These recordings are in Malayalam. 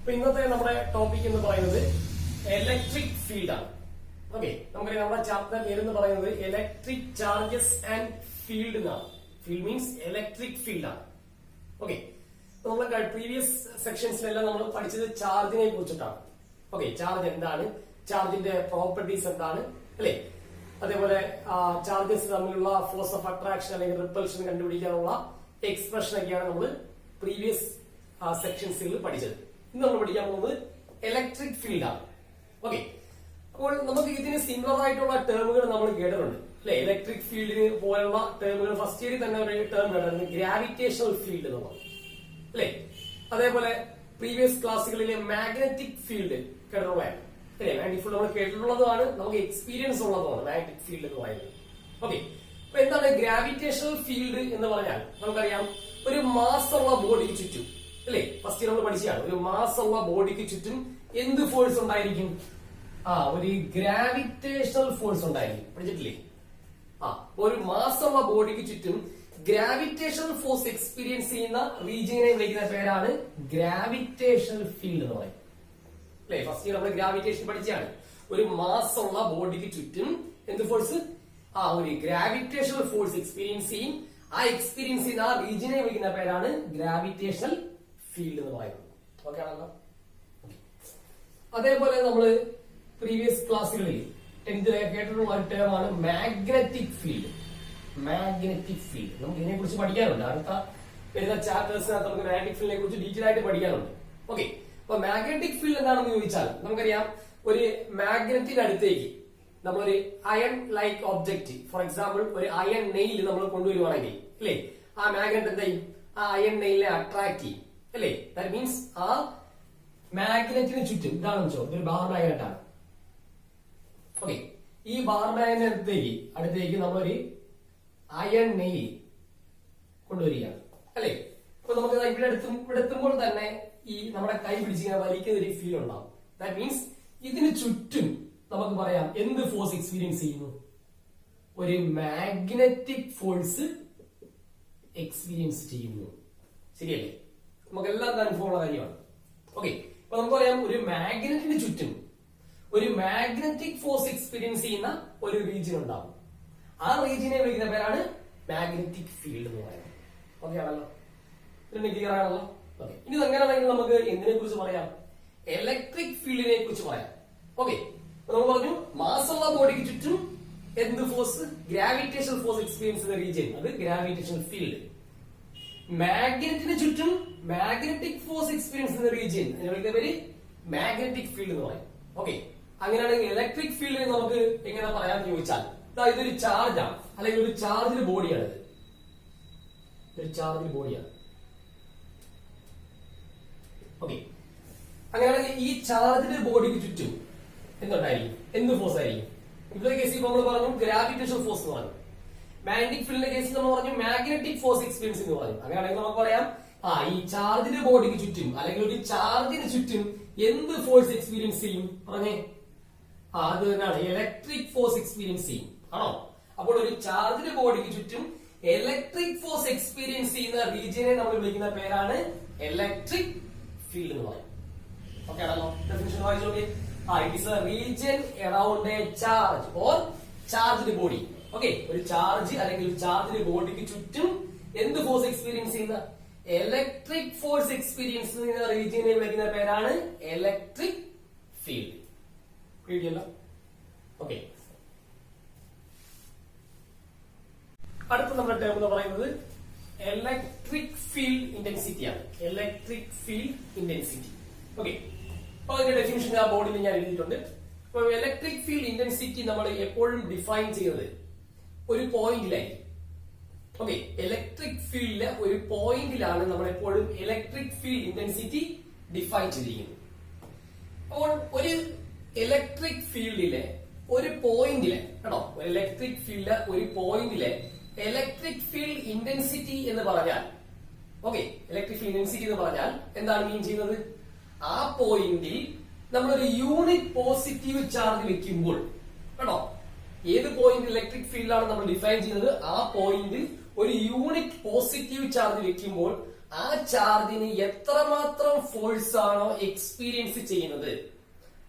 അപ്പൊ ഇന്നത്തെ നമ്മുടെ ടോപ്പിക് എന്ന് പറയുന്നത് ഇലക്ട്രിക് ഫീൽഡ് ആണ്. ഓക്കെ, നമുക്കറിയാം നമ്മുടെ ചാപ്റ്റർ പേര് എന്ന് പറയുന്നത് ഇലക്ട്രിക് ചാർജസ് ആൻഡ് ഫീൽഡ് എന്നാണ്. ഫീൽഡ് മീൻസ് ഇലക്ട്രിക് ഫീൽഡ് ആണ്. ഓക്കെ, നമ്മൾ പ്രീവിയസ് സെക്ഷൻസിലെല്ലാം നമ്മൾ പഠിച്ചത് ചാർജിനെ കുറിച്ചിട്ടാണ്. ഓക്കെ, ചാർജ് എന്താണ്, ചാർജിന്റെ പ്രോപ്പർട്ടീസ് എന്താണ്, അല്ലെ? അതേപോലെ ചാർജസ് തമ്മിലുള്ള ഫോഴ്സ് ഓഫ് അട്രാക്ഷൻ അല്ലെങ്കിൽ റിപ്പൽഷൻ കണ്ടുപിടിക്കാനുള്ള എക്സ്പ്രഷൻ ഒക്കെയാണ് നമ്മൾ പ്രീവിയസ് സെക്ഷൻസിൽ പഠിച്ചത്. ഇന്ന് നമ്മൾ പഠിക്കാൻ പോകുന്നത് ഇലക്ട്രിക് ഫീൽഡ് ആണ്. ഓക്കെ, അപ്പോൾ നമുക്ക് ഇതിന് സിമിലർ ആയിട്ടുള്ള ടേമുകൾ നമ്മൾ കേട്ടിട്ടുണ്ട്, അല്ലെ? ഇലക്ട്രിക് ഫീൽഡിന് പോലുള്ള ടേമുകൾ ഫസ്റ്റ് ഇയറിൽ തന്നെ ഒരു ടേം കേട്ടിട്ടുണ്ട്, ഗ്രാവിറ്റേഷണൽ ഫീൽഡ് എന്നുള്ളത്, അല്ലെ? അതേപോലെ പ്രീവിയസ് ക്ലാസ്സുകളിലെ മാഗ്നറ്റിക് ഫീൽഡ് കേട്ടിട്ടുള്ളതാണ്, അല്ലെ? മാഗ്നറ്റിക് ഫീൽഡ് നമ്മൾ കേട്ടിട്ടുള്ളതാണ്, നമുക്ക് എക്സ്പീരിയൻസ് ഉള്ളതുമാണ് മാഗ്നറ്റിക് ഫീൽഡ് എന്ന് പറയുന്നത്. ഓക്കെ, അപ്പൊ എന്താണ് ഗ്രാവിറ്റേഷണൽ ഫീൽഡ് എന്ന് പറഞ്ഞാൽ? നമുക്കറിയാം, ഒരു മാസ് ഉള്ള ബോഡിക്ക് ചുറ്റും, അല്ലെ? ഫസ്റ്റ് നമ്മൾ പഠിച്ചതാണ്, ഒരു മാസ് ഉള്ള ബോഡിക്ക് ചുറ്റും എന്ത് ഫോഴ്സ് ഉണ്ടായിരിക്കും? ഒരു ഗ്രാവിറ്റേഷണൽ ഫോഴ്സ് ഉണ്ടായിരിക്കും. പഠിച്ചിട്ടില്ലേ? ഒരു മാസ് ഉള്ള ബോഡിക്ക് ചുറ്റും ഗ്രാവിറ്റേഷണൽ ഫോഴ്സ് എക്സ്പീരിയൻസ് ചെയ്യുന്ന റീജിയനെ വിളിക്കുന്ന പേരാണ് ഗ്രാവിറ്റേഷണൽ ഫീൽഡ് എന്ന് പറയും, അല്ലെ? ഫസ്റ്റ് ഇയർ നമ്മൾ ഗ്രാവിറ്റേഷൻ പഠിച്ചാണ്. ഒരു മാസ് ഉള്ള ബോഡിക്ക് ചുറ്റും എന്ത് ഫോഴ്സ്? ഒരു ഗ്രാവിറ്റേഷണൽ ഫോഴ്സ് എക്സ്പീരിയൻസ് ചെയ്യും. ആ എക്സ്പീരിയൻസ് ചെയ്യുന്ന ആ റീജിയനെ വിളിക്കുന്ന പേരാണ് ഗ്രാവിറ്റേഷണൽ ഫീൽഡ് എന്ന് പറയുന്നത്. ഓക്കെ ആണല്ലോ? അതേപോലെ നമ്മള് പ്രീവിയസ് ക്ലാസ്സുകളിൽ 10th കേട്ടിട്ടുള്ള ഒരു ടേമാണ് മാഗ്നറ്റിക് ഫീൽഡ്. മാഗ്നറ്റിക് ഫീൽഡ് നമുക്ക് ഇതിനെ കുറിച്ച് പഠിക്കാനുണ്ട്. അടുത്ത വരുന്ന ചാപ്റ്റേഴ്സിനകത്ത് നമുക്ക് മാഗ്നറ്റിക് ഫീൽഡിനെ കുറിച്ച് ഡീറ്റെയിൽ ആയിട്ട് പഠിക്കാനുണ്ട്. ഓക്കെ, അപ്പൊ മാഗ്നറ്റിക് ഫീൽഡ് എന്താണെന്ന് ചോദിച്ചാൽ നമുക്കറിയാം, ഒരു മാഗ്നറ്റിന്റെ അടുത്തേക്ക് നമ്മളൊരു iron like object, for example ഒരു അയൺ നെയിൽ നമ്മൾ കൊണ്ടുവരുവാണെങ്കിൽ, അല്ലെ, ആ മാഗ്നറ്റ് എന്താ ചെയ്യും? ആ അയൺ നെയിലിനെ അട്രാക്ട് ചെയ്യും, അല്ലെ? ദാറ്റ് മീൻസ് ആ മാഗ്നറ്റിന് ചുറ്റും ഇതാണെന്ന് വെച്ചോ, ഇതൊരു ബാർ മാഗ്നറ്റ് ആണ്. ഓക്കെ, ഈ ബാർ മാഗ്നറ്റ് അടുത്തേക്ക് നമ്മളൊരു അയൺ നെയിൽ കൊണ്ടുവരികയാണ്, അല്ലെ? അപ്പൊ നമുക്ക് ഇവിടെ എത്തുമ്പോൾ തന്നെ ഈ നമ്മുടെ കൈ പിടിച്ച് വലിക്കുന്ന ഒരു ഫീൽ ഉണ്ടാവും. ദാറ്റ് മീൻസ് ഇതിന് ചുറ്റും നമുക്ക് പറയാം എന്ത് ഫോഴ്സ് എക്സ്പീരിയൻസ് ചെയ്യുന്നു? ഒരു മാഗ്നറ്റിക് ഫോഴ്സ് എക്സ്പീരിയൻസ് ചെയ്യുന്നു. ശരിയല്ലേ? നമുക്കെല്ലാം അനുഭവമുള്ള കാര്യമാണ്. ഓക്കെ, അപ്പൊ നമുക്ക് പറയാം, ഒരു മാഗ്നറ്റിന് ചുറ്റും ഒരു മാഗ്നറ്റിക് ഫോഴ്സ് എക്സ്പീരിയൻസ് ചെയ്യുന്ന ഒരു റീജിയൻ ഉണ്ടാവും. ആ റീജിയനെ വിളിക്കുന്ന പേരാണ് മാഗ്നറ്റിക് ഫീൽഡ് എന്ന് പറയുന്നത്. ഓക്കെ ആണല്ലോ? ക്ലിയർ ആണല്ലോ? ഓക്കെ, ഇനി അങ്ങനെയാണെങ്കിൽ നമുക്ക് എന്തിനെ കുറിച്ച് പറയാം? ഇലക്ട്രിക് ഫീൽഡിനെ കുറിച്ച് പറയാം. ഓക്കെ, നമ്മൾ പറഞ്ഞു മാസ് ഉള്ള ബോഡിക്ക് ചുറ്റും എന്ത് ഫോഴ്സ്? ഗ്രാവിറ്റേഷണൽ ഫോഴ്സ് എക്സ്പീരിയൻസ് ചെയ്യുന്ന റീജിയൻ, അത് ഗ്രാവിറ്റേഷണൽ ഫീൽഡ്. മാഗ്നറ്റിന് ചുറ്റും മാഗ്നറ്റിക് ഫോഴ്സ് എക്സ്പീരിയൻസ് ചെയ്യുന്ന റീജിയൻ, അതിനെ വിളിക്കുന്ന പേര് മാഗ്നറ്റിക് ഫീൽഡ് എന്ന് പറയും. ഓക്കെ, അങ്ങനെയാണെങ്കിൽ ഇലക്ട്രിക് ഫീൽഡിനെ നമുക്ക് എങ്ങനെ പറയാമെന്ന് ചോദിച്ചാൽ, ഇതൊരു ചാർജ് ആണ്, അല്ലെങ്കിൽ ഒരു ചാർജിന്റെ ബോഡിയാണ്. ഒരു ചാർജിന്റെ ബോഡിയാണ്. ഓക്കെ, അങ്ങനെയാണെങ്കിൽ ഈ ചാർജിന്റെ ബോഡിക്ക് ചുറ്റും എന്തുണ്ടായിരിക്കും? എന്ത് ഫോഴ്സ് ആയിരിക്കും? ഇപ്പോഴത്തെ കേസിൽ നമ്മൾ പറഞ്ഞു ഗ്രാവിറ്റേഷണൽ ഫോഴ്സ് എന്ന് പറഞ്ഞു. മാഗ്നറ്റിക് ഫീൽഡിന്റെ കേസിൽ നമ്മൾ പറഞ്ഞു മാഗ്നറ്റിക് ഫോഴ്സ് എക്സ്പീരിയൻസ് എന്ന് പറഞ്ഞു. അങ്ങനെയാണെങ്കിൽ നമുക്ക് പറയാം, ഈ ചാർജിന്റെ ബോഡിക്ക് ചുറ്റും അല്ലെങ്കിൽ ഒരു ചാർജിന് ചുറ്റും എന്ത് ഫോഴ്സ് എക്സ്പീരിയൻസ് ചെയ്യും? പറഞ്ഞേ. അത് തന്നെയാണ്, ഇലക്ട്രിക് ഫോഴ്സ് എക്സ്പീരിയൻസ് ചെയ്യും. ആണോ? അപ്പോൾ ഒരു ചാർജിന്റെ ബോഡിക്ക് ചുറ്റും ഇലക്ട്രിക് ഫോഴ്സ് എക്സ്പീരിയൻസ് ചെയ്യുന്ന റീജിയനെ നമ്മൾ വിളിക്കുന്ന പേരാണ് ഇലക്ട്രിക് ഫീൽഡ് എന്ന് പറയും. ഓക്കെ ആണല്ലോ? ഡെഫിനിഷൻ വായിച്ചോളൂ. It is a region around a charge or charged body. Okay, ഒരു ചാർജ് അല്ലെങ്കിൽ ഒരു ചാർജ്ഡ് ബോഡിക്ക് ചുറ്റും എന്ത് ഫോഴ്സ് എക്സ്പീരിയൻസ് ചെയ്യുന്ന? ഇലക്ട്രിക് ഫോഴ്സ് എക്സ്പീരിയൻസ് ചെയ്യുന്ന റീജിയനെ വിളിക്കുന്ന പേരാണ് ഇലക്ട്രിക് ഫീൽഡ്. ക്ലിയർ? ഓക്കെ, അടുത്ത നമ്മുടെ ടേം എന്ന് പറയുന്നത് ഇലക്ട്രിക് ഫീൽഡ് ഇന്റൻസിറ്റി ആണ്. Electric field intensity. ഓക്കെ, അപ്പൊ അതിന്റെ ഡെഫിനിഷൻ ആ ബോർഡിൽ ഞാൻ എഴുതിയിട്ടുണ്ട്. അപ്പൊ ഇലക്ട്രിക് ഫീൽഡ് ഇന്റൻസിറ്റി നമ്മൾ എപ്പോഴും ഡിഫൈൻ ചെയ്യുന്നത് ഒരു പോയിന്റിലായിരിക്കും. ഓക്കെ, ഇലക്ട്രിക് ഫീൽഡിലെ ഒരു പോയിന്റിലാണ് നമ്മൾ എപ്പോഴും ഇലക്ട്രിക് ഫീൽഡ് ഇന്റൻസിറ്റി ഡിഫൈൻ ചെയ്തിരിക്കുന്നത്. അപ്പോൾ ഒരു ഇലക്ട്രിക് ഫീൽഡിലെ ഒരു പോയിന്റിലെ കേട്ടോ, ഒരു ഇലക്ട്രിക് ഫീൽഡിലെ ഒരു പോയിന്റിലെ ഇലക്ട്രിക് ഫീൽഡ് ഇന്റൻസിറ്റി എന്ന് പറഞ്ഞാൽ, ഓക്കെ, ഇലക്ട്രിക് ഫീൽഡ് ഇന്റൻസിറ്റി എന്ന് പറഞ്ഞാൽ എന്താണ് മീൻ ചെയ്യുന്നത്? ആ പോയിന്റിൽ നമ്മളൊരു യൂണിറ്റ് പോസിറ്റീവ് ചാർജ് വെക്കുമ്പോൾ കേട്ടോ, ഏത് പോയിന്റ് ഇലക്ട്രിക് ഫീൽഡിലാണ് നമ്മൾ ഡിഫൈൻ ചെയ്യുന്നത്? ആ പോയിന്റിൽ ഒരു യൂണിറ്റ് പോസിറ്റീവ് ചാർജ് വെക്കുമ്പോൾ ആ ചാർജിന് എത്രമാത്രം ഫോഴ്സ് ആണോ എക്സ്പീരിയൻസ് ചെയ്യുന്നത്,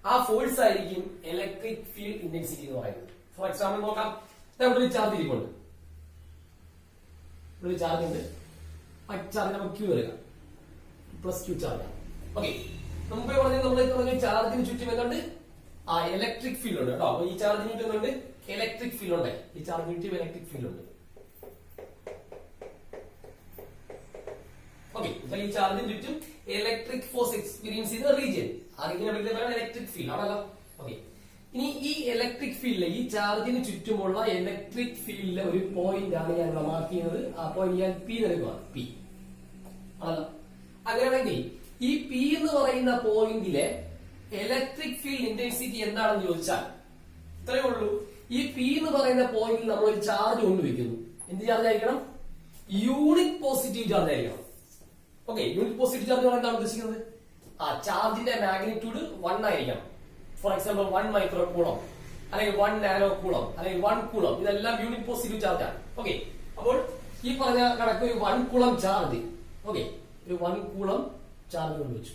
ആ ഫോഴ്സ് ആയിരിക്കും ഇലക്ട്രിക് ഫീൽഡ് ഇന്റൻസിറ്റി എന്ന് പറയുന്നത്. ഫോർ എക്സാമ്പിൾ നോക്കാം, ഇവിടെ ഒരു ചാർജ് ഇരിപ്പുണ്ട്, ഇവിടെ ഒരു ചാർജ് ഉണ്ട്. ആ ചാർജ് നമുക്ക് ക്യൂ വരിക, പ്ലസ് ക്യൂ ചാർജ്. ഓക്കെ, മുമ്പേ നമ്മൾ ചാർജിന് ചുറ്റും എന്തുണ്ട്, ആ ഇലക്ട്രിക് ഫീൽഡ് ഉണ്ട് കേട്ടോ. അപ്പൊ ഈ ചാർജിന് ചുറ്റും എന്തുണ്ട്, ഇലക്ട്രിക് ഫീൽഡ് ഉണ്ട്. ഈ ചാർജിന് ചുറ്റും ഇലക്ട്രിക് ഫീൽഡ് ഉണ്ട്. ഓക്കെ, അപ്പൊ ഈ ചാർജിന് ചുറ്റും ഇലക്ട്രിക് ഫോഴ്സ് എക്സ്പീരിയൻസ് ചെയ്യുന്ന റീജിയൻ, ആ റീജിയൻ ഇലക്ട്രിക് ഫീൽഡ് ആണല്ലോ. ഓക്കെ, ഇനി ഈ ഇലക്ട്രിക് ഫീൽഡിലെ ഈ ചാർജിന് ചുറ്റുമുള്ള ഇലക്ട്രിക് ഫീൽഡിലെ ഒരു പോയിന്റ് ആണ് ഞാൻ മാർക്ക് ചെയ്യുന്നത്. ആ പോയിന്റ് ഞാൻ പി നൽകുകയാണ്, പി ആണല്ലോ. അങ്ങനെയാണെങ്കിൽ ഈ പി എന്ന് പറയുന്ന പോയിന്റിലെ ഇലക്ട്രിക് ഫീൽഡ് ഇന്റൻസിറ്റി എന്താണെന്ന് ചോദിച്ചാൽ ഇത്രയേ ഉള്ളൂ. ഈ പി എന്ന് പറയുന്ന പോയിന്റിൽ നമ്മൾ ഒരു ചാർജ് കൊണ്ടുവയ്ക്കുന്നു. എന്ത് ചാർജ് ആയിരിക്കണം, യൂണിറ്റ് പോസിറ്റീവ് ചാർജ് ആയിരിക്കണം. ഓക്കെ, യൂണിറ്റ് പോസിറ്റീവ് ചാർജ് എന്താണ് ഉദ്ദേശിക്കുന്നത്, ആ ചാർജിന്റെ മാഗ്നിറ്റ്യൂഡ് 1 ആയിരിക്കണം. ഫോർ എക്സാമ്പിൾ 1 മൈക്രോ കൂളം, അല്ലെങ്കിൽ 1 നാനോ കൂളം, അല്ലെങ്കിൽ 1 കൂളം, ഇതെല്ലാം യൂണിറ്റ് പോസിറ്റീവ് ചാർജ് ആണ്. ഓക്കെ, അപ്പോൾ ഈ പറഞ്ഞ കണക്ക് ഒരു 1 കൂളം ചാർജ്, ഓക്കെ, ഒരു 1 കൂളം ചാർജ് കൊണ്ടുവച്ചു,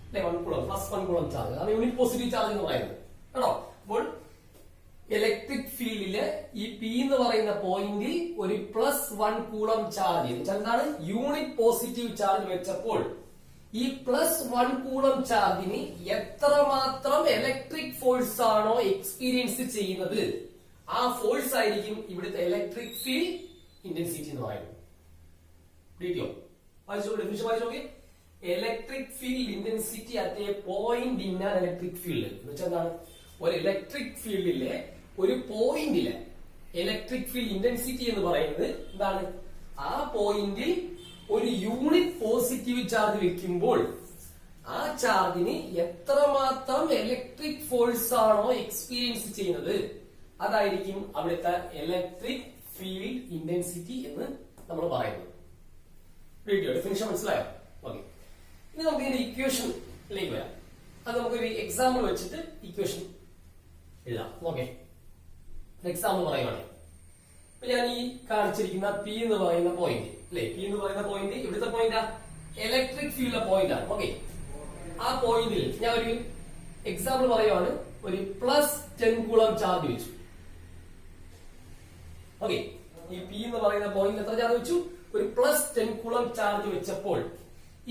അല്ലെ, 1 കൂളം പ്ലസ് 1 കൂളം ചാർജ്, അതാണ് യൂണിറ്റ് പോസിറ്റീവ് ചാർജ് എന്ന് പറയുന്നത് കേട്ടോ. അപ്പോൾ ഇലക്ട്രിക് ഫീൽഡില് ഈ പി എന്ന് പറയുന്ന പോയിന്റിൽ ഒരു പ്ലസ് 1 കൂളം ചാർജ്, എന്താണ്, യൂണിറ്റ് പോസിറ്റീവ് ചാർജ് വെച്ചപ്പോൾ ഈ പ്ലസ് 1 കൂളം ചാർജിന് എത്രമാത്രം ഇലക്ട്രിക് ഫോഴ്സ് ആണോ എക്സ്പീരിയൻസ് ചെയ്യുന്നത്, ആ ഫോഴ്സ് ആയിരിക്കും ഇവിടുത്തെ ഇലക്ട്രിക് ഫീൽഡ് ഇന്റൻസിറ്റി എന്ന് പറയുന്നത്. വായിച്ചോക്കെ, electric field intensity at a point in an electric field എന്ന് വെച്ചാൽ എന്താണ്, ഒരു ഇലക്ട്രിക് ഫീൽഡിലെ ഒരു പോയിന്റിലെ ഇലക്ട്രിക് ഫീൽഡ് ഇന്റൻസിറ്റി എന്ന് പറയുന്നത് എന്താണ്, ആ പോയിന്റിൽ ഒരു യൂണിറ്റ് പോസിറ്റീവ് ചാർജ് വെക്കുമ്പോൾ ആ ചാർജിന് എത്രമാത്രം ഇലക്ട്രിക് ഫോഴ്സ് ആണോ എക്സ്പീരിയൻസ് ചെയ്യുന്നത്, അതായിരിക്കും അവിടുത്തെ ഇലക്ട്രിക് ഫീൽഡ് ഇന്റൻസിറ്റി എന്ന് നമ്മൾ പറയുന്നത്. വീഡിയോ ഡെഫിനിഷൻ മനസ്സിലായോ? ഓക്കെ, ഇനി നമുക്ക് ഇതിന്റെ ഇക്വേഷനിലേക്ക് വരാം. അത് നമുക്കൊരു എക്സാമ്പിൾ വെച്ചിട്ട് ഇക്വേഷൻ എഴുതാം. ഓക്കെ, എക്സാമ്പിൾ പറയുവാണ്, ഇപ്പൊ ഞാൻ ഈ കാണിച്ചിരിക്കുന്ന പി എന്ന് പറയുന്ന പോയിന്റ്, അല്ലെ, പി എന്ന് പറയുന്ന പോയിന്റ് ഇവിടുത്തെ പോയിന്റാ, ഇലക്ട്രിക് ഫീൽഡിലെ പോയിന്റ് ആണ്. ഓക്കെ, ആ പോയിന്റിൽ ഞാൻ ഒരു എക്സാമ്പിൾ പറയുവാണ്, ഒരു പ്ലസ് 10 കൂളം ചാർജ് വെച്ചു. ഓക്കെ, ഈ പി എന്ന് പറയുന്ന പോയിന്റ് എത്ര ചാർജ് വെച്ചു, ഒരു പ്ലസ് 10 കൂളം ചാർജ് വെച്ചപ്പോൾ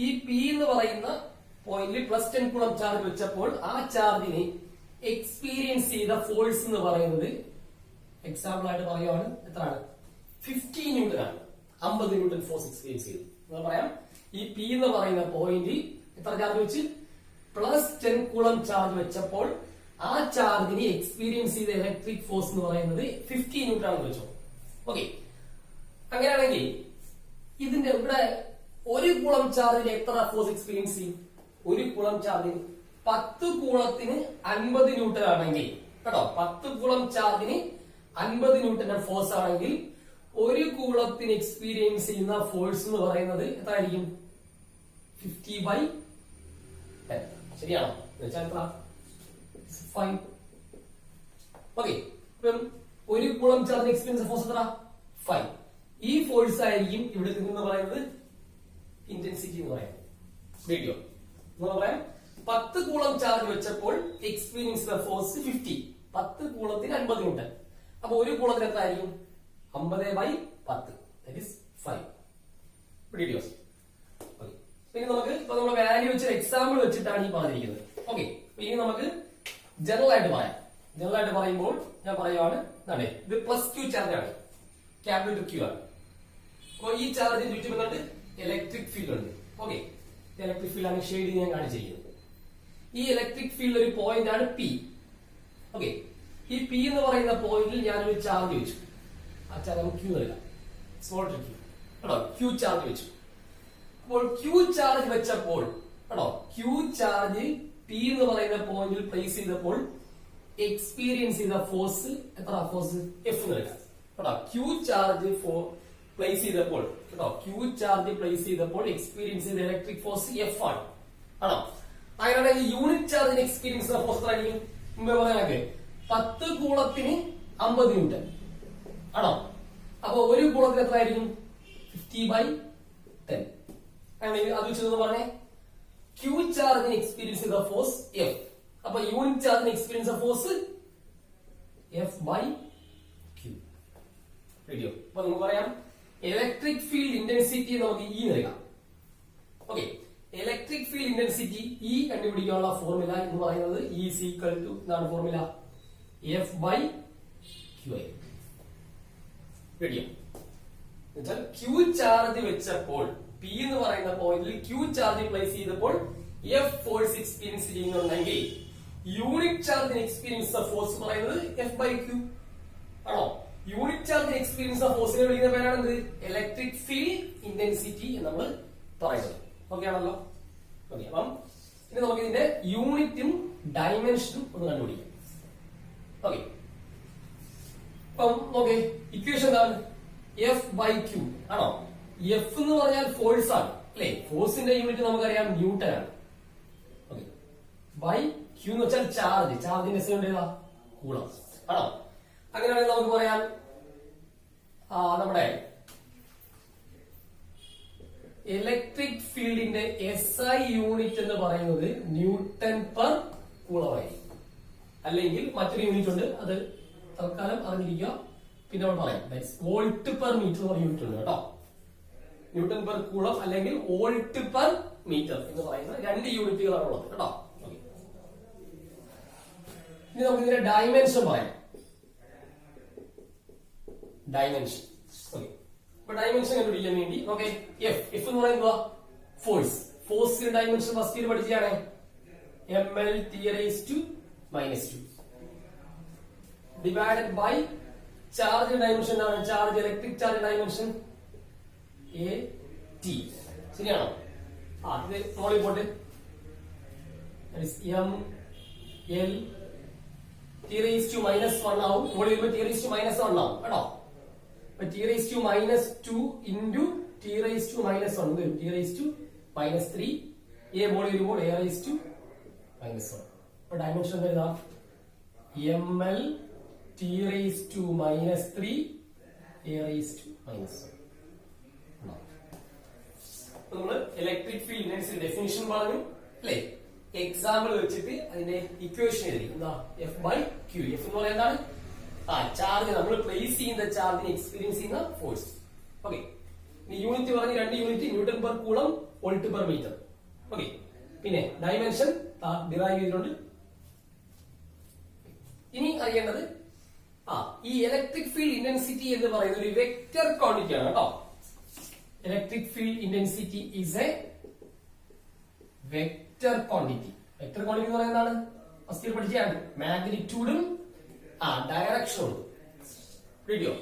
ഈ പി എന്ന് പറയുന്ന പോയിന്റിൽ പ്ലസ് 10 കൂളം ചാർജ് വെച്ചപ്പോൾ ആ ചാർജിന് എക്സ്പീരിയൻസ് ചെയ്ത ഫോഴ്സ് എന്ന് പറയുന്നത്, എക്സാമ്പിൾ ആയിട്ട് പറയുവാണ്, എത്രയാണ്, 50 ന്യൂട്ടൺ ആണ്. 50 ന്യൂട്ടൺ ഫോഴ്സ് എക്സ്പീരിയൻസ് ചെയ്തു എന്ന് പറയാം. ഈ പി എന്ന് പറയുന്ന പോയിന്റിൽ എത്ര ചാർജ് വെച്ച്, പ്ലസ് 10 കൂളം ചാർജ് വെച്ചപ്പോൾ ആ ചാർജിന് എക്സ്പീരിയൻസ് ചെയ്ത ഇലക്ട്രിക് ഫോഴ്സ് എന്ന് പറയുന്നത് 50 ന്യൂട്ടൺ ആണെന്ന് വെച്ചോ. ഓക്കെ, അങ്ങനെയാണെങ്കിൽ ഇതിന്റെ ഇവിടെ ഒരു കൂളം ചാർജിന് എത്ര ഫോഴ്സ് എക്സ്പീരിയൻസ് ചെയ്യും, ഒരു കൂളം ചാർജിന് 10 കൂളത്തിന് 50 ന്യൂട്ടൺ ആണെങ്കിൽ കേട്ടോ, 10 കൂളം ചാർജിന് 50 ന്യൂട്ടൺ ഫോഴ്സ് ആണെങ്കിൽ ഒരു കൂളത്തിന് എക്സ്പീരിയൻസ് ചെയ്യുന്ന ഫോഴ്സ് എന്ന് പറയുന്നത് എത്രയായിരിക്കും, 50/10. ശരിയാണോ? എന്നുവെച്ചാൽ എത്ര, 5. ഓക്കെ, ഒരു കൂളം ചാർജിന് എക്സ്പീരിയൻസ് ഫോഴ്സ് എത്ര, 5. ഈ ഫോഴ്സ് ആയിരിക്കും ഇവിടെ നിന്ന് പറയുന്നത് ഇന്റൻസിറ്റി എന്ന് പറയുന്നത്. വീഡിയോ പറയാം, 10 കൂളം ചാർജ് വെച്ചപ്പോൾ എക്സ്പീരിയൻസ് ഫോഴ്സ് 50, 10 കൂളത്തിന് 50 ന്യൂട്ടൺ. അപ്പൊ ഒരു കൂളത്തിന് എത്ര ആയിരിക്കും, 50/10, that is 5. വീഡിയോസ്. ഓക്കെ, ഇനി നമുക്ക് ഇപ്പൊ നമ്മൾ വാല്യൂ വെച്ച എക്സാമ്പിൾ വെച്ചിട്ടാണ് ഈ പറഞ്ഞിരിക്കുന്നത്. ഓക്കെ, ഇനി നമുക്ക് ജനറൽ ആയിട്ട് പറയാം. ജനറൽ ആയിട്ട് പറയുമ്പോൾ ഞാൻ പറയുവാണ്, ഇത് പ്ലസ് ക്യൂ ചാർജ് ആണ്, ക്യാപിറ്റൽ ക്യൂ ആണ്. അപ്പൊ ഈ ചാർജിന് ചുറ്റും എന്നിട്ട് ഇലക്ട്രിക് ഫീൽഡ് ഉണ്ട്. ഓക്കെ, ഇലക്ട്രിക് ഫീൽഡ് ആണ് ഷെയ്ഡ് ഞാൻ കാണിച്ചിരിക്കുന്നത്. ഈ ഇലക്ട്രിക് ഫീൽഡ് ഒരു പോയിന്റ് ആണ് പി. ഓക്കെ, ഈ പി എന്ന് പറയുന്ന പോയിന്റിൽ ഞാനൊരു ചാർജ് വെച്ചു. ആ ചാർജ് നമുക്ക് ക്യൂ നൽകാം, സ്മോൾ ക്യൂ കേട്ടോ, ക്യൂ ചാർജ് വെച്ചു. അപ്പോൾ ക്യൂ ചാർജ് വെച്ചപ്പോൾ കേട്ടോ, ക്യൂ ചാർജ് പി എന്ന് പറയുന്ന പോയിന്റിൽ പ്ലേസ് ചെയ്തപ്പോൾ എക്സ്പീരിയൻസ് ചെയ്ത ഫോഴ്സ് എത്ര, ഫോഴ്സ് എഫ് നൽകാം കേട്ടോ. ക്യൂ ചാർജ് പ്ലേസ് ചെയ്തപ്പോൾ കേട്ടോ, ക്യൂ ചാർജ് പ്ലേസ് ചെയ്തപ്പോൾ എക്സ്പീരിയൻസ് ചെയ്ത ഇലക്ട്രിക് ഫോഴ്സ് എഫ് ആണ് ആണോ. അങ്ങനെയാണെങ്കിൽ യൂണിറ്റ് ചാർജിന് എക്സ്പീരിയൻസ് ചെയ്ത ഫോഴ്സ് എത്രയായിരിക്കും, മുമ്പേ പറയാനൊക്കെ 10 കൂളത്തിന് 50 ന്യൂട്ടൺ ആണോ. അപ്പൊ ഒരു കൂളത്തിന് എത്ര ആയിരിക്കും, 50/10. അങ്ങനെയെങ്കിൽ അത് വെച്ചെന്ന് പറഞ്ഞേ ക്യൂ ചാർജിന് എക്സ്പീരിയൻസ് ചെയ്ത ഫോഴ്സ് എഫ്. അപ്പൊ യൂണിറ്റ് ചാർജിന് experience of force F by Q. റെഡിയോ? അപ്പൊ നമുക്ക് പറയാം ഇലക്ട്രിക് ഫീൽഡ് ഇന്റൻസിറ്റി നമുക്ക് ഇ നൽകാം. Okay, electric field intensity E കണ്ടുപിടിക്കാനുള്ള ഫോർമുല എന്ന് പറയുന്നത് ഇ ഈസ് ഈക്വൽ ടു എന്താണ് ഫോർമുല? എഫ് ബൈ ക്യൂ ഐ. റെഡിയോ? എന്നുവെച്ചാൽ ക്യൂ ചാർജ് വെച്ചപ്പോൾ പി എന്ന് പറയുന്ന പോയിന്റിൽ ക്യൂ ചാർജ് പ്ലേസ് ചെയ്തപ്പോൾ എഫ് ഫോഴ്സ് എക്സ്പീരിയൻസ് ചെയ്യുന്നുണ്ടെങ്കിൽ യൂണിറ്റ് ചാർജിന് എക്സ്പീരിയൻസ് ഓഫ് ഫോഴ്സ് പറയുന്നത് എഫ് ബൈ ക്യൂ ആണോ? യൂണിറ്റ് ചാർജിന് എക്സ്പീരിയൻസ് ഓഫ് ഫോഴ്സിനെ വിളിക്കുന്ന പേരാണ് എന്ത്? ഇലക്ട്രിക് ഫീൽഡ് ഇന്റൻസിറ്റി എന്ന് നമ്മൾ പറയുന്നത്. ഓക്കെ ആണല്ലോ? ഓക്കെ, അപ്പം ഇനി നമുക്ക് ഇതിന്റെ യൂണിറ്റും ഡയമെൻഷനും ഒന്ന് കണ്ടുപിടിക്കാം. ഓക്കെ, അപ്പം ഓക്കെ, ഇക്വേഷൻ എന്താണ്? എഫ് ബൈ ക്യൂ ആണോ? എഫ് എന്ന് പറഞ്ഞാൽ ഫോഴ്സ് ആണ് അല്ലെ? ഫോഴ്സിന്റെ യൂണിറ്റ് നമുക്കറിയാം ന്യൂട്ടൺ ആണ്. ഓക്കെ, ബൈ ക്യൂ എന്ന് വെച്ചാൽ ചാർജ്. ചാർജിന്റെ എസ് ഏതാ? കൂളം ആണോ? അങ്ങനെയാണെങ്കിൽ നമുക്ക് പറയാം നമ്മുടെ ഇലക്ട്രിക് ഫീൽഡിന്റെ എസ് ഐ യൂണിറ്റ് എന്ന് പറയുന്നത് ന്യൂട്ടൺ പെർ കൂളമായിരിക്കും. അല്ലെങ്കിൽ മറ്റൊരു യൂണിറ്റ് ഉണ്ട്, അത് തൽക്കാലം അറിഞ്ഞിരിക്കുക, പിന്നെ നമ്മൾ പറയാം. വോൾട്ട് പെർ മീറ്റർ എന്ന് പറഞ്ഞ യൂണിറ്റ് ഉണ്ട് കേട്ടോ. ന്യൂട്ടൺ പെർ കൂളം അല്ലെങ്കിൽ വോൾട്ട് പെർ മീറ്റർ എന്ന് പറയുന്ന രണ്ട് യൂണിറ്റുകളാണ് ഉള്ളത് കേട്ടോ. ഇനി നമുക്ക് ഇതിന്റെ ഡയമെൻഷൻ പറയാം. ഡയമെൻഷൻ. ഓക്കെ, അപ്പൊ ഡയമെൻഷൻ കണ്ടുപിടിക്കാൻ വേണ്ടി ഓക്കെ, എഫ് എന്ന് പറയുന്നത് ഫോഴ്സ്. ഫോഴ്സിന്റെ ഡയമെൻഷൻ ഫസ്റ്റ് ഇയർ പഠിച്ചാണ് ml (T⁻²) divided by charge dimension ആണ്. Charge electric charge dimension AT. ശരിയാണോ? ഇത് മോളിൽ പോട്ടെ. ml (T⁻⁻1) ആവും. മോളിൽ വരുമ്പോൾ T⁻⁻1 ആവും കേട്ടോ. T⁻⁻2 into T⁻⁻1 വരും. T⁻⁻3 A മോളിൽ വരുമ്പോൾ A⁻⁻1. അപ്പൊ ഡയമെൻഷൻ വരുന്ന ml T⁻⁻3 A⁻⁻1. നമ്മള് ഇലക്ട്രിക് ഫീൽഡ് ഇന്റൻസിറ്റി ഡെഫിനിഷൻ പറഞ്ഞു അല്ലെ? എക്സാമ്പിൾ വെച്ചിട്ട് അതിന്റെ ഇക്വേഷൻ എഴുതി. എന്താ? F by Q. എഫ് എന്ന് പറയുന്നത് ചാർജ്, നമ്മൾ പ്ലേസ് ചെയ്യുന്ന ചാർജിന് എക്സ്പീരിയൻസ് ചെയ്യുന്ന ഫോഴ്സ്. ഓക്കെ, യൂണിറ്റ് പറഞ്ഞ് രണ്ട് unit, newton per coulomb, volt per metre. Okay, പിന്നെ ഡയമെൻഷൻ ഡിറൈവ് ചെയ്തിട്ടുണ്ട്. ഇനി അറിയേണ്ടത് ഈ ഇലക്ട്രിക് ഫീൽഡ് ഇന്റൻസിറ്റി എന്ന് പറയുന്നത് ഒരു വെക്റ്റർ ക്വാണ്ടിറ്റി ആണ് കേട്ടോ. Electric field intensity is A vector quantity. Vector quantity എന്ന് പറയുന്നതാണ് ഫസ്റ്റ് പഠിച്ചാണ് മാഗ്നിറ്റ്യൂഡും ഡയറക്ഷനും. റെഡിയോ?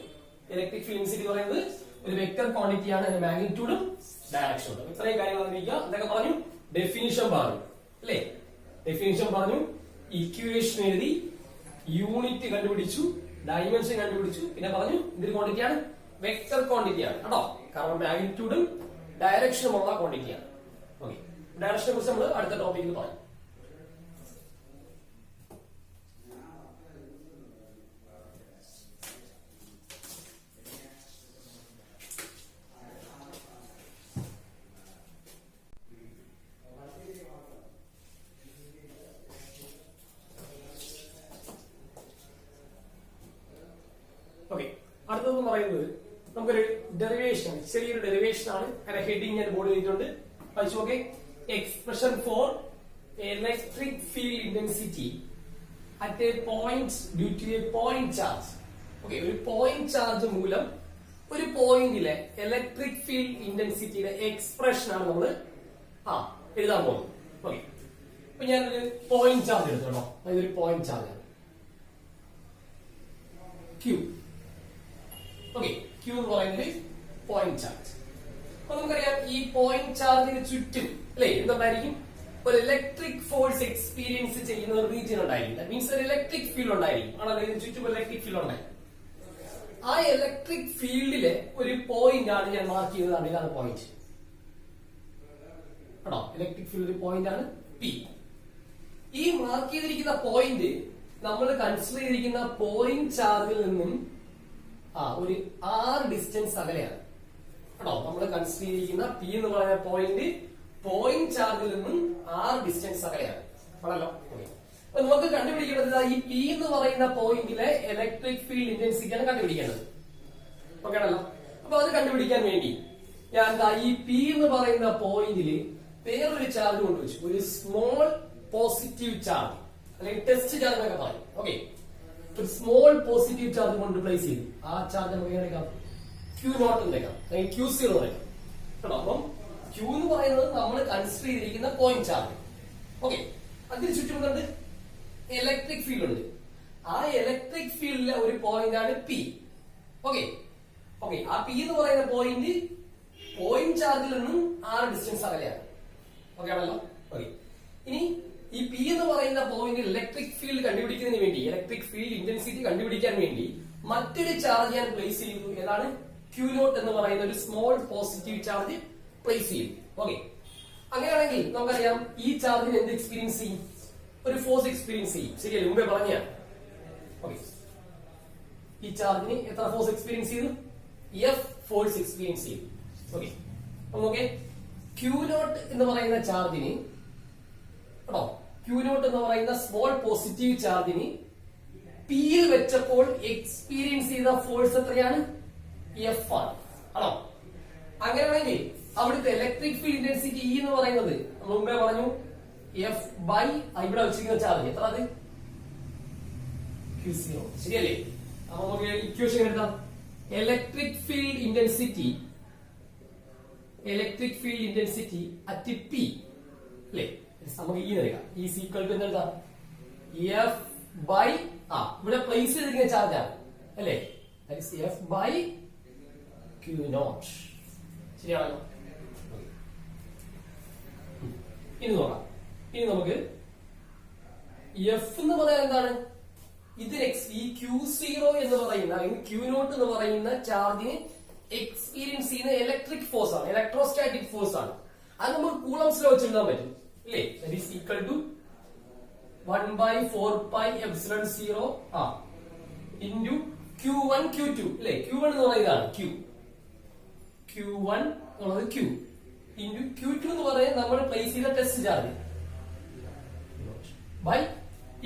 ഇലക്ട്രിക് ഫീൽഡ് ഇന്റൻസിറ്റി എന്ന് പറയുന്നത് ഒരു വെക്റ്റർ ക്വാണ്ടിറ്റി ആണ്. മാഗ്നിറ്റ്യൂഡും ഡയറക്ഷനും. ഇത്രയും കാര്യങ്ങൾ അറിഞ്ഞിരിക്കുക. എന്തൊക്കെ പറഞ്ഞു? ഡെഫിനിഷൻ പറഞ്ഞു അല്ലെ? ഡെഫിനിഷൻ പറഞ്ഞു, ഇക്വേഷൻ എഴുതി, യൂണിറ്റ് കണ്ടുപിടിച്ചു, ഡയമെൻഷൻ കണ്ടുപിടിച്ചു, പിന്നെ പറഞ്ഞു ഇതൊരു ക്വാണ്ടിറ്റിയാണ്, വെക്റ്റർ ക്വാണ്ടിറ്റിയാണ് കേട്ടോ. കാരണം മാഗ്നിറ്റ്യൂഡും ഡയറക്ഷനും ഉള്ള ക്വാണ്ടിറ്റിയാണ്. ഓക്കെ, ഡയറക്ഷനെ കുറിച്ച് നമ്മൾ അടുത്ത ടോപ്പിക്കിൽ പറയും. ഓക്കെ, അടുത്തതെന്ന് പറയുന്നത് നമുക്കൊരു ഡെറിവേഷൻ, ചെറിയൊരു ഡെറിവേഷൻ ആണ്. അതിന്റെ ഹെഡിങ് ഞാൻ ബോർഡ് ചെയ്തിട്ടുണ്ട്, പഠിച്ചു. Okay, expression for electric field intensity at a point due to a point charge. Okay, ഒരു പോയിന്റ് ചാർജ് മൂലം ഒരു പോയിന്റിലെ ഇലക്ട്രിക് ഫീൽഡ് ഇന്റൻസിറ്റിയുടെ എക്സ്പ്രഷൻ ആണ് നമ്മൾ എഴുതാൻ പോകുന്നത്. ഓക്കെ, അപ്പൊ ഞാനൊരു പോയിന്റ് ചാർജ് എടുത്തോളൂ. അതൊരു പോയിന്റ് ചാർജ് ആണ് Q. ഓക്കെ, Q എന്ന് പറയുന്നത് പോയിന്റ് ചാർജ്. അപ്പൊ നമുക്കറിയാം ഈ പോയിന്റ് ചാർജിന് ചുറ്റും അല്ലെ എന്തുണ്ടായിരിക്കും? ഒരു ഇലക്ട്രിക് ഫോഴ്സ് എക്സ്പീരിയൻസ് ചെയ്യുന്ന ഒരു റീജിയൻ ഉണ്ടായിരിക്കും. മീൻസ് ഒരു ഇലക്ട്രിക് ഫീൽഡ് ഉണ്ടായിരിക്കും. ആണല്ലോ, ഇതിന് ചുറ്റും ഇലക്ട്രിക് ഫീൽഡ് ഉണ്ടായിരിക്കും. ആ ഇലക്ട്രിക് ഫീൽഡിലെ ഒരു പോയിന്റ് ആണ് ഞാൻ മാർക്ക് ചെയ്തതാണ്. ഇതാണ് പോയിന്റ് കേട്ടോ. ഇലക്ട്രിക് ഫീൽഡ് ഒരു പോയിന്റ് ആണ് P. ഈ മാർക്ക് ചെയ്തിരിക്കുന്ന പോയിന്റ് നമ്മൾ കൺസിഡർ ചെയ്തിരിക്കുന്ന പോയിന്റ് ചാർജിൽ നിന്നും ഒരു R ഡിസ്റ്റൻസ് അകലെയാണ്. കേട്ടോ. നമ്മൾ കൺസിഡർ ചെയ്തിരിക്കുന്ന പി എന്ന് പറയുന്ന പോയിന്റ് ചാർജിൽ നിന്നും r ഡിസ്റ്റൻസ് അകലെയാണ് ആണല്ലോ. അപ്പൊ നമുക്ക് കണ്ടുപിടിക്കേണ്ടത് ഈ പി എന്ന് പറയുന്ന പോയിന്റിലെ ഇലക്ട്രിക് ഫീൽഡ് ഇന്റൻസിറ്റിയാണ് കണ്ടുപിടിക്കേണ്ടത്. ഓക്കെ ആണല്ലോ. അപ്പൊ അത് കണ്ടുപിടിക്കാൻ വേണ്ടി ഞാൻ ഈ പി എന്ന് പറയുന്ന പോയിന്റിൽ വേറൊരു ചാർജ് കൊണ്ടുവച്ചു, ഒരു സ്മോൾ പോസിറ്റീവ് ചാർജ് അല്ലെങ്കിൽ ടെസ്റ്റ് ചാർജ് എന്നൊക്കെ പറയും. ഓക്കെ, ഒരു സ്മോൾ പോസിറ്റീവ് ചാർജ് കൊണ്ട് പ്ലേസ് ചെയ്തു. ആ ചാർജ് നമുക്ക് എടുക്കാം Q0 എടുക്കാം അല്ലെങ്കിൽ Q0 എടുക്കാം കേട്ടോ. അപ്പം Q എന്ന് പറയുന്നത് നമ്മൾ കൺസിഡർ ചെയ്തിരിക്കുന്ന പോയിന്റ് ചാർജ്. ഓക്കെ, അതിന് ചുറ്റും കണ്ട് ഇലക്ട്രിക് ഫീൽഡ് ഉണ്ട്. ആ ഇലക്ട്രിക് ഫീൽഡിലെ ഒരു പോയിന്റ് ആണ് പി. ഓക്കെ ഓക്കെ, ആ പി എന്ന് പറയുന്ന പോയിന്റ് ചാർജിൽ നിന്നും r ഡിസ്റ്റൻസ് അകലെയാണ്. ഓക്കെ ആണല്ലോ. ഓക്കെ, ഇനി ഈ പി എന്ന് പറയുന്ന പോയിന്റിൽ ഇലക്ട്രിക് ഫീൽഡ് കണ്ടുപിടിക്കുന്നതിന് വേണ്ടി, ഇലക്ട്രിക് ഫീൽഡ് ഇന്റൻസിറ്റി കണ്ടുപിടിക്കാൻ വേണ്ടി മറ്റൊരു ചാർജ് ഞാൻ പ്ലേസ് ചെയ്തു. ഏതാണ്? Q0 എന്ന് പറയുന്ന ഒരു സ്മോൾ പോസിറ്റീവ് ചാർജ് പ്ലേസ് ചെയ്യും. ഓക്കെ, അങ്ങനെയാണെങ്കിൽ നമുക്കറിയാം ഈ ചാർജിന് എന്ത് എക്സ്പീരിയൻസ് ചെയ്യും? ഒരു ഫോഴ്സ് എക്സ്പീരിയൻസ് ചെയ്യും. ശരിയല്ലേ? മുമ്പേ പറഞ്ഞ. ഓക്കെ, ഈ ചാർജിന് എത്ര ഫോഴ്സ് എക്സ്പീരിയൻസ് ചെയ്തു? F ഫോഴ്സ് എക്സ്പീരിയൻസ് ചെയ്തു. ഓക്കെ, അപ്പൊ നോക്കേ, Q0 എന്ന് പറയുന്ന ചാർജിന് കേട്ടോ, Q0 എന്ന് പറയുന്ന സ്മോൾ പോസിറ്റീവ് ചാർജിന് P യിൽ വെച്ചപ്പോൾ എക്സ്പീരിയൻസ് ചെയ്ത ഫോഴ്സ് എത്രയാണ്? F ആണ്. ആണോ? അങ്ങനെയാണെങ്കിൽ അവിടുത്തെ ഇലക്ട്രിക് ഫീൽഡ് ഇന്റൻസിറ്റി E എന്ന് പറയുന്നത് നമ്മൾ മുമ്പേ പറഞ്ഞു F ബൈ ഇവിടെ വെച്ചിരിക്കുന്ന ചാർജ് എത്ര? അത് Q0. ശരിയല്ലേ? അപ്പൊ നമുക്ക് ഇക്വേഷൻ എടുക്കാം. Electric field intensity at P അല്ലേ, നമുക്ക് ഈ നൽകാം. E ഈക്വൽ ടു എന്താ? F ബൈ ഇവിടെ പ്ലേസ് ചെയ്തിരിക്കുന്ന ചാർജ് ആണ് അല്ലേ, F ബൈ Q0. ശരിയാണല്ലോ. ഇനി നോക്കാം. ഇനി നമുക്ക് F എന്ന് പറയാൻ എന്താണ്? ഇതിന് ഈ Q0 എന്ന് പറയുന്ന അല്ലെങ്കിൽ Q0 എന്ന് പറയുന്ന ചാർജിന് എക്സ്പീരിയൻസ് ചെയ്യുന്ന ഇലക്ട്രിക് ഫോഴ്സ് ആണ്, ഇലക്ട്രോസ്റ്റാറ്റിക് ഫോഴ്സ് ആണ്. അത് നമുക്ക് കൂളംസിൽ വെച്ച് എഴുതാൻ പറ്റും അല്ലേ. That is equal to 1/4πε0 into Q1 Q2 അല്ലേ. Q1 എന്ന് പറയുന്നതാണ് Q1 എന്നുള്ളത് Q ഇൻറ്റു Q2 എന്ന് പറയുന്നത് നമ്മൾ പ്ലേസ് ചെയ്ത ടെസ്റ്റ് ചാർജ് ബൈ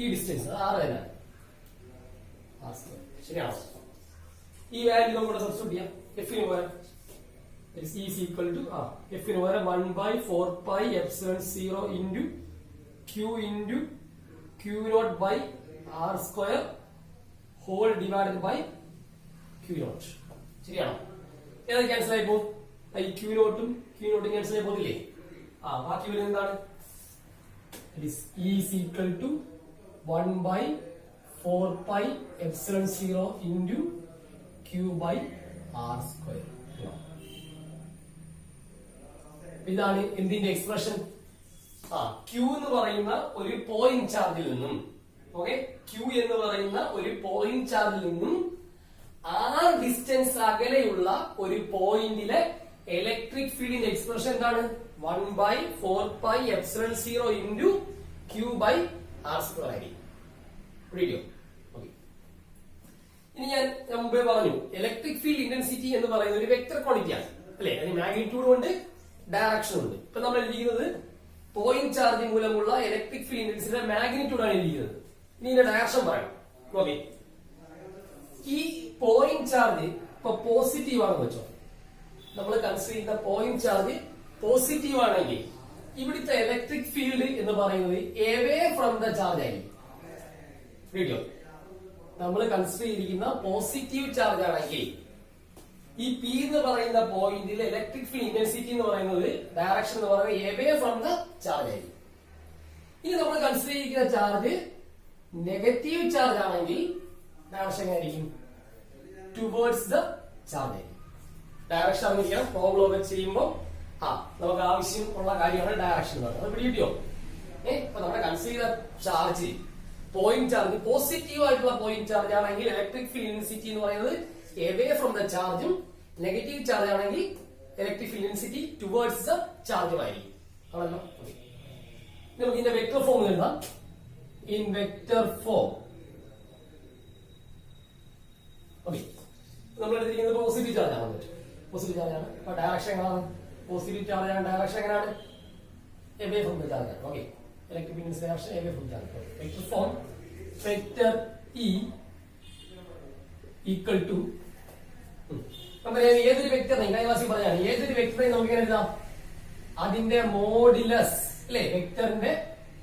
ഈ ഡിസ്റ്റൻസ് r തന്നെയാണ്. ശരിയാണോ? ഈ വാല്യൂ നമുക്ക് സബ്സ്റ്റിറ്റ്യൂട്ട് ചെയ്യാം. എഫിന് പകരം F ന് പകരം 1/4πε0 into Q into Q0 by r square whole divided by Q0. ശരിയാണോ? ഏത് ക്യാൻസൽ ആയി പോകും? ഈ Q0 ക്യാൻസൽ ആയി പോകില്ലേ? ബാക്കി വരുന്നത് എന്താണ്? E equal to 1/4πε0 into Q by r square. ഇതാണ് എന്തിന്റെ എക്സ്പ്രഷൻ? Q എന്ന് പറയുന്ന ഒരു പോയിന്റ് ചാർജിൽ നിന്നും, ഓക്കെ, Q എന്ന് പറയുന്ന ഒരു പോയിന്റ് ചാർജിൽ നിന്നും r ഡിസ്റ്റൻസ് അകലെയുള്ള ഒരു പോയിന്റിലെ ഇലക്ട്രിക് ഫീൽഡിന്റെ എക്സ്പ്രഷൻ എന്താണ്? 1/4πε0 into Q by r square ആയിരിക്കും. ഇനി ഞാൻ മുമ്പേ പറഞ്ഞു ഇലക്ട്രിക് ഫീൽഡ് ഇന്റൻസിറ്റി എന്ന് പറയുന്ന ഒരു വെക്ടർ ക്വാണ്ടിറ്റി ആണ് അല്ലെ. അതിന് മാഗ്നിറ്റ്യൂഡ് ഉണ്ട്, ഡയറക്ഷൻ ഉണ്ട്. ഇപ്പൊ നമ്മൾ എഴുതിയിരിക്കുന്നത് പോയിന്റ് ചാർജ് മൂലമുള്ള ഇലക്ട്രിക് ഫീൽഡ് ഇന്റൻസിറ്റിയുടെ മാഗ്നിറ്റ്യൂഡ് ആണ് എഴുതിയിരിക്കുന്നത്. ഇനി ഇതിന്റെ ഡയറക്ഷൻ പറയണം. ഓക്കെ, ഈ പോയിന്റ് ചാർജ് ഇപ്പൊ പോസിറ്റീവ് ആണെന്ന് വെച്ചോ. നമ്മൾ കൺസിഡർ ചെയ്യുന്ന പോയിന്റ് ചാർജ് പോസിറ്റീവ് ആണെങ്കിൽ ഇവിടുത്തെ ഇലക്ട്രിക് ഫീൽഡ് എന്ന് പറയുന്നത് എവേ ഫ്രം ദ ചാർജ് ആയിരിക്കും. നമ്മൾ കൺസിഡർ ചെയ്തിരിക്കുന്ന പോസിറ്റീവ് ചാർജ് ആണെങ്കിൽ ഈ പി എന്ന് പറയുന്ന പോയിന്റിൽ ഇലക്ട്രിക് ഫീൽഡ് ഇന്റൻസിറ്റി എന്ന് പറയുന്നത് ഡയറക്ഷൻ എന്ന് പറയുന്നത് എവേ ഫ്രം ദ ചാർജ് ആയിരിക്കും. ഇനി നമ്മൾ കൺസിഡർ ചെയ്തിരിക്കുന്ന ചാർജ് നെഗറ്റീവ് ചാർജ് ആണെങ്കിൽ ഡയറക്ഷൻ ആയിരിക്കും ടുവേർഡ്സ് ദ ചാർജ് ആയിരിക്കും. ഡയറക്ഷൻ അറിഞ്ഞിരിക്കണം. പ്രോബ്ലം ഒക്കെ ചെയ്യുമ്പോൾ നമുക്ക് ആവശ്യമുള്ള കാര്യമാണ് ഡയറക്ഷൻ എന്ന് പറയുന്നത്. പിടികിട്ടിയോ? ഇപ്പൊ നമ്മുടെ കൺസിഡർ ചെയ്ത ചാർജ് പോയിന്റ് ചാർജ് പോസിറ്റീവ് ആയിട്ടുള്ള പോയിന്റ് ചാർജ് ആണെങ്കിൽ ഇലക്ട്രിക് ഫീൽഡ് ഇന്റൻസിറ്റി എന്ന് പറയുന്നത് എവേ ഫ്രം ദ ചാർജും, നെഗറ്റീവ് ചാർജ് ആണെങ്കിൽ electric field intensity towards the ചാർജും ആയിരിക്കും. ആണല്ലോ. നമുക്ക് ഇതിന്റെ വെക്ടർ ഫോം എഴുതാം. ഇൻ വെക്ടർ ഫോം ഓക്കെ, നമ്മൾ എടുത്തിരിക്കുന്നത് പോസിറ്റീവ് ചാർജ് ആണ്. പോസിറ്റീവ് ചാർജ് ആണ്. അപ്പൊ ഡയറക്ഷൻ എങ്ങനെയാണ്? പോസിറ്റീവ് ചാർജ് ആണ്. ഡയറക്ഷൻ എങ്ങനെയാണ്? away from the charge. Okay, electric field means direction away from the charge. Vector form vector E equal to നമ്മൾ ഏതൊരു വെക്ടറിനെ കൈവാസി പറഞ്ഞാണ് ഏതൊരു വെക്ടറിനെ നമുക്ക് എങ്ങനെ എഴുതാം? അതിന്റെ മോഡുലസ് അല്ലെ വെക്ടറിന്റെ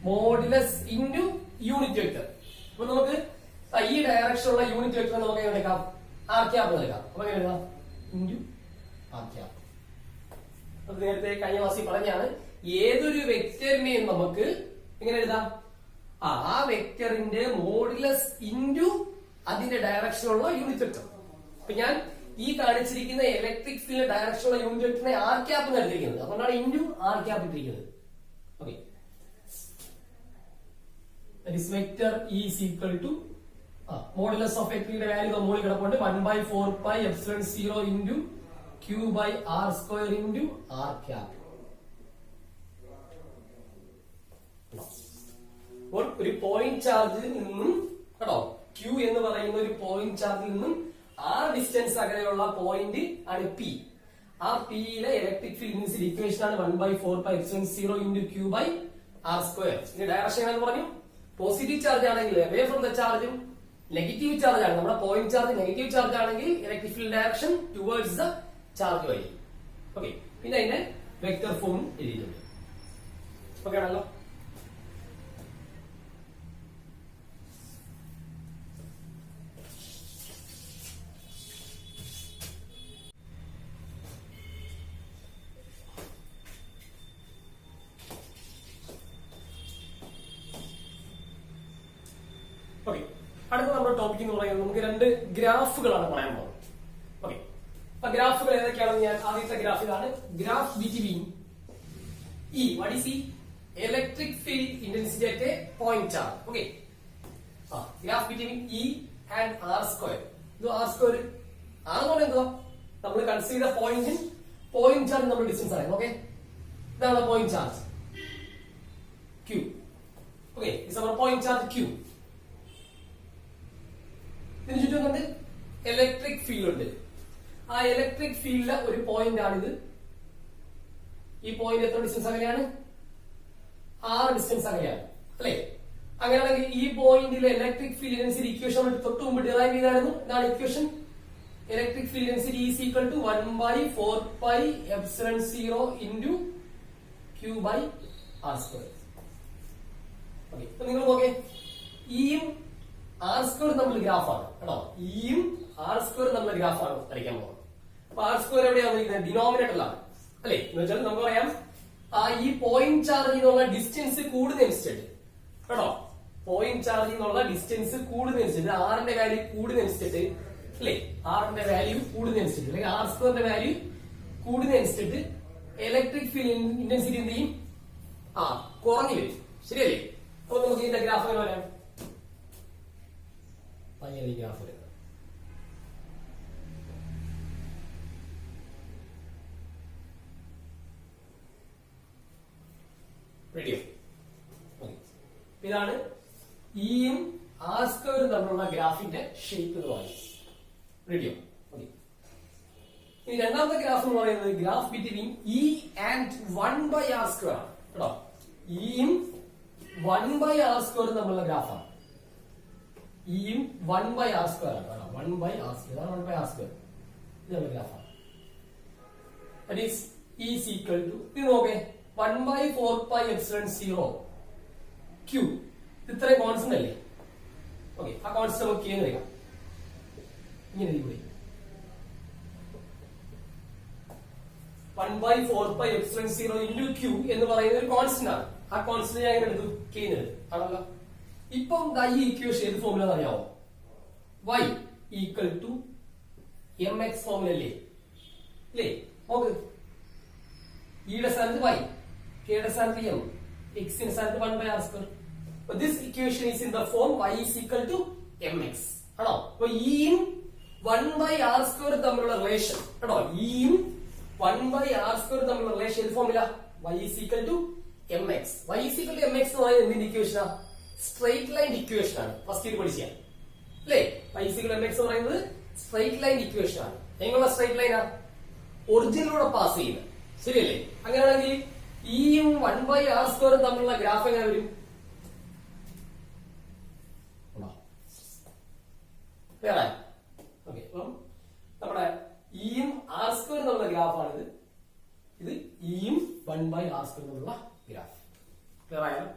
മോഡുലസ് ഇൻറ്റു യൂണിറ്റ് വെക്ടർ. അപ്പൊ നമുക്ക് ഈ ഡയറക്ഷനുള്ള യൂണിറ്റ് വെക്ടർ നമുക്ക് എങ്ങനെ എടുക്കാം? ആർ ക്യാപ് നൽകാം. അപ്പൊ എങ്ങനെ എഴുതാം? Into R cap. അത് നേരത്തെ കഴിഞ്ഞ ക്ലാസ്സിൽ പറഞ്ഞാണ് ഏതൊരു വെക്ടറിനെയും നമുക്ക് എങ്ങനെ എഴുതാം? ആ വെക്ടറിന്റെ മോഡുലസ് ഇൻറ്റു അതിന്റെ ഡയറക്ഷനുള്ള യൂണിറ്റ് വെക്ടർ. അപ്പൊ ഞാൻ ഈ കാണിച്ചിരിക്കുന്ന ഇലക്ട്രിക് ഫീൽഡ് ഡയറക്ഷനുള്ള യൂണിറ്റ് വെക്ടറിനെ ആർ ക്യാപ് നൽകിയിരിക്കുന്നത്. അതുകൊണ്ടാണ് ഇൻറ്റു ആർ ക്യാപ് ഇട്ടിരിക്കുന്നത്. Okay, vector E is equal to modulus of വെക്ടറിന്റെ വാല്യൂ മുകളിൽ കിടപ്പുണ്ട് 1/4πε0 into q/r² into R cap. അപ്പോൾ ഒരു പോയിന്റ് ചാർജിൽ നിന്നും കേട്ടോ Q എന്ന് പറയുന്ന ഒരു പോയിന്റ് ചാർജിൽ നിന്നും ആർ ഡിസ്റ്റൻസ് അകലെയുള്ള പോയിന്റ് ആണ് P. ആ പിയിലെ ഇലക്ട്രിക് ഫീൽഡ് ഇക്വേഷൻ ആണ് 1/4πε0 ഇൻറ്റു q/r². ഇതിന്റെ ഡയറക്ഷൻ എന്ന് പറഞ്ഞു പോസിറ്റീവ് ചാർജ് ആണെങ്കിൽ അവേ ഫ്രം ദ ചാർജും നെഗറ്റീവ് ചാർജ് ആണ് നമ്മുടെ പോയിന്റ് ചാർജ് നെഗറ്റീവ് ചാർജ് ആണെങ്കിൽ electric field direction towards the charge വഴി. ഓക്കെ, പിന്നെ അതിന്റെ വെക്ടർ ഫോം എഴുതിയിട്ടുണ്ട്. ഓക്കെ ആണല്ലോ. ഓക്കെ, അടുത്ത നമ്മുടെ ടോപ്പിക് എന്ന് പറയുന്നത് നമുക്ക് രണ്ട് ഗ്രാഫുകളാണ് പറയാൻ പോകുന്നത്. ഓക്കെ, അപ്പൊ ഗ്രാഫുകൾ ഏതൊക്കെയാണെന്ന് ഞാൻ ആദ്യത്തെ ഗ്രാഫ് ഇതാണ്. Graph between E. What is E? Electric field intensity at a point charge. Okay. Graph between E and R². ഇത് R². R എന്ന് പറയുന്നത് എന്തുവാ? നമ്മൾ കൺസിഡർ ചെയ്ത പോയിന്റ് ചാർജ് നമ്മൾ ഡിസ്റ്റൻസ് ആണ്. ഓക്കെ, ഇതാണ് point charge Q. Okay, it's our point charge Q. ഇതിന് ചുറ്റും കണ്ട് ഇലക്ട്രിക് ഫീൽഡ് ഉണ്ട്. ആ ഇലക്ട്രിക് ഫീൽഡിലെ ഒരു പോയിന്റ് ആണിത്. ഈ പോയിന്റ് എത്ര ഡിസ്റ്റൻസ് അകലെയാണ്? 6 ഡിസ്റ്റൻസ് അകലെയാണ് അല്ലെ? അങ്ങനെയാണെങ്കിൽ ഈ പോയിന്റിലെ ഇലക്ട്രിക് ഫീൽഡ് ഡെൻസിറ്റി ഇക്വേഷൻ തൊട്ട് മുമ്പ് ഡിറൈവ് ചെയ്തായിരുന്നു. ഇതാണ് equation. Electric field density is equal to 1/4πε0 into q/r². Okay, അപ്പൊ നിങ്ങൾ നോക്കേ ഇയും R² നമ്മൾ ഗ്രാഫാണ് കേട്ടോ. ഇയും R² നമ്മൾ ഗ്രാഫാണ് വരയ്ക്കാൻ പോകുന്നത്. അപ്പൊ R² എവിടെയാണ്? ഡിനോമിനേറ്ററിലാണ് അല്ലെ? എന്ന് വെച്ചാൽ നമുക്ക് പറയാം ഈ പോയിന്റ് ചാർജിൽ നിന്നുള്ള ഡിസ്റ്റൻസ് കൂടുന്നതനുസരിച്ചിട്ട് കേട്ടോ, പോയിന്റ് ചാർജിൽ നിന്നുള്ള ഡിസ്റ്റൻസ് കൂടുന്നതനുസരിച്ചിട്ട് ആറിന്റെ വാല്യൂ കൂടുന്നതനുസരിച്ചിട്ട് അല്ലെ, ആറിന്റെ വാല്യൂ കൂടുന്നതനുസരിച്ചിട്ട് അല്ലെങ്കിൽ R² വാല്യൂ കൂടുന്നതനുസരിച്ചിട്ട് ഇലക്ട്രിക് ഫീൽഡ് ഇന്റൻസിറ്റി എന്ത് ചെയ്യും? കുറഞ്ഞു വരും. ശരിയല്ലേ? അപ്പൊ നമുക്ക് ഇതിന്റെ ഗ്രാഫ് എങ്ങനെ വരാം? ഈ ഗ്രാഫ് വരുന്നത് റെഡിയോ. ഇതാണ് ഇയും R² തമ്മിലുള്ള ഗ്രാഫിന്റെ ഷേപ്പ് എന്ന് പറയുന്നത്. റെഡിയോ. ഇനി രണ്ടാമത്തെ ഗ്രാഫ് എന്ന് പറയുന്നത് graph between E and 1/r² ആണ് കേട്ടോ. ഇയും 1/r² തമ്മിലുള്ള ഗ്രാഫാണ്. ഇയും 1/r² ആണ്. 1/r². ഇതാണ് 1/r². ഇതാണ് ഗ്രാഫാണ്. That is E is equal to ഇത് നോക്കേ 1/4πε0 Q. ഇത്രയും കോൺസ്റ്റന്റ് അല്ലേ? ഓക്കെ, ആ കോൺസ്റ്റന്റ് നമുക്ക് K എന്ന് എടുക്കാം. ഇങ്ങനെ കൂടി 1/4πε0 ഇൻറ്റു Q എന്ന് പറയുന്ന ഒരു കോൺസ്റ്റന്റ് ആണ്. ആ കോൺസ്റ്റന്റ് ഞാൻ എങ്ങനെ എടുത്തു? K എന്ന് എടുത്തു ആണല്ലോ. ഇപ്പം ഈ ഇക്വേഷൻ ഏത് ഫോർമുല അറിയാമോ? y equal to mx formula അല്ലേ? നോക്ക്, ഇയുടെ സ്ഥാനത്ത് y, കെയുടെ സ്ഥാനത്ത് m, x ന്റെ സ്ഥാനത്ത് 1/r². This equation is in the form y is equal to mx ആണോ? അപ്പൊ ഇയും 1/r² തമ്മിലുള്ള റിലേഷൻ കേട്ടോ, ഇയും 1/r² തമ്മിലുള്ള റിലേഷൻ ഏത് formula? y is equal to mx. y is equal to mx എന്ന് പറയുന്നത് എന്തിന്റെ ഇക്വേഷനാ? സ്ട്രെയിറ്റ് ലൈൻ ഇക്വേഷൻ ആണ്. ഫസ്റ്റ് ഇത് പഠിച്ചാൽ അല്ലേ? y is equal to mx എന്ന് പറയുന്നത് സ്ട്രെയിറ്റ് ലൈൻ ഇക്വേഷൻ ആണ്. എങ്ങനെയുള്ള സ്ട്രെയിറ്റ് ലൈനാ? ഒറിജിനിലൂടെ പാസ് ചെയ്യുന്നത്. ശരിയല്ലേ? അങ്ങനെയാണെങ്കിൽ ഇയും 1/r² തമ്മിലുള്ള ഗ്രാഫ് എങ്ങനെ വരും? വേറെ ഓക്കെ, അപ്പം നമ്മുടെ ഇയും r² തമ്മിലുള്ള ഗ്രാഫാണിത്. ഇത് ഇയും 1/r² തമ്മിലുള്ള ഗ്രാഫ്. ക്ലിയർ ആയാലും